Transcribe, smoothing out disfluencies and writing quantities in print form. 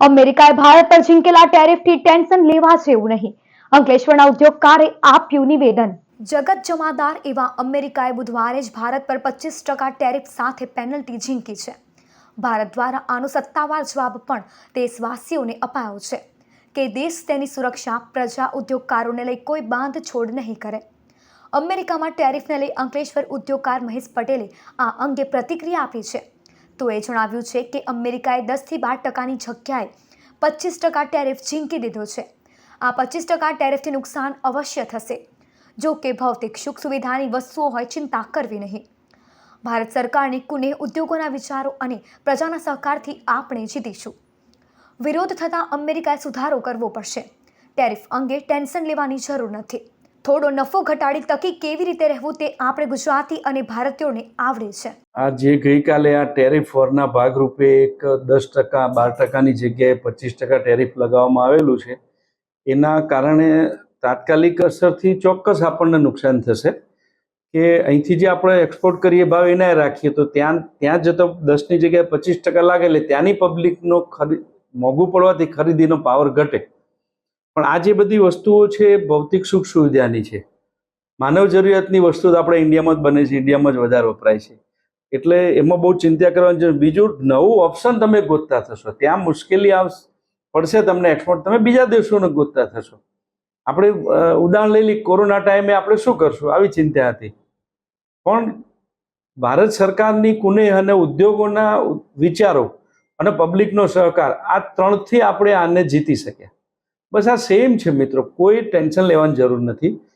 અમેરિકાએ ભારત પર ઝીંકેલા ટેરિફથી ટેન્શન લેવા જેવું નહીં. અંકલેશ્વરના ઉદ્યોગકારે આપ્યું નિવેદન. જગત જમાદાર એવા અમેરિકાએ બુધવારે જ ભારત પર 25% ટેરિફ સાથે પેનલ્ટી ઝીંકી છે. ભારત દ્વારા આનો સત્તાવાર જવાબ પણ દેશવાસીઓને અપાયો છે કે દેશ તેની સુરક્ષા, પ્રજા, ઉદ્યોગકારોને લઈ કોઈ બાંધછોડ નહીં કરે. અમેરિકામાં ટેરિફને લઈ અંકલેશ્વર ઉદ્યોગકાર મહેશ પટેલે આ અંગે પ્રતિક્રિયા આપી છે. તો એ જણાવ્યું છે કે અમેરિકાએ 10થી 12%ની જગ્યાએ 25% ટેરિફ ઝીંકી દીધો છે. આ 25% ટેરિફથી નુકસાન અવશ્ય થશે. જો કે ભૌતિક સુખ સુવિધાની વસ્તુઓ હોય, ચિંતા કરવી નહીં. ભારત સરકારની કુનેહ ઉદ્યોગોના વિચારો અને પ્રજાના સહકારથી આપણે જીતીશું. વિરોધ થતાં અમેરિકાએ સુધારો કરવો પડશે. ટેરિફ અંગે ટેન્શન લેવાની જરૂર નથી. થોડો નફો ઘટાડી તકી કેવી રીતે રહેવું તે આપણે ગુજરાતી અને ભારતીયોને આવડે છે. આ જે ગઈકાલે આ ટેરિફ વોરના ભાગરૂપે એક 10%, 12%ની જગ્યાએ 25% ટેરિફ લગાવવામાં આવેલું છે, એના કારણે તાત્કાલિક અસરથી ચોક્કસ આપણને નુકસાન થશે કે અહીંથી જે આપણે એક્સપોર્ટ કરીએ ભાવ એના રાખીએ તો ત્યાં જતો 10ની જગ્યાએ 25% લાગે એટલે ત્યાંની પબ્લિકનો મોંઘું પડવાથી ખરીદીનો પાવર ઘટે. પણ આ જે બધી વસ્તુઓ છે એ ભૌતિક સુખ સુવિધાની છે. માનવ જરૂરિયાતની વસ્તુ તો આપણે ઇન્ડિયામાં જ બને છે, ઇન્ડિયામાં જ વધારે વપરાય છે, એટલે એમાં બહુ ચિંતા કરવાની જરૂર. બીજું નવું ઓપ્શન તમે ગોતતા થશો, ત્યાં મુશ્કેલી પડશે તમને એક્સપોર્ટ, તમે બીજા દેશોને ગોતતા થશો. આપણે ઉદાહરણ લઈ લઈએ, કોરોના ટાઈમે આપણે શું કરશું આવી ચિંતા હતી. પણ ભારત સરકારની કુનેહ અને ઉદ્યોગોના વિચારો અને પબ્લિકનો સહકાર, આ ત્રણથી આપણે આને જીતી શક્યા. બસ આ સેમ છે મિત્રો, કોઈ ટેન્શન લેવાની જરૂર નથી.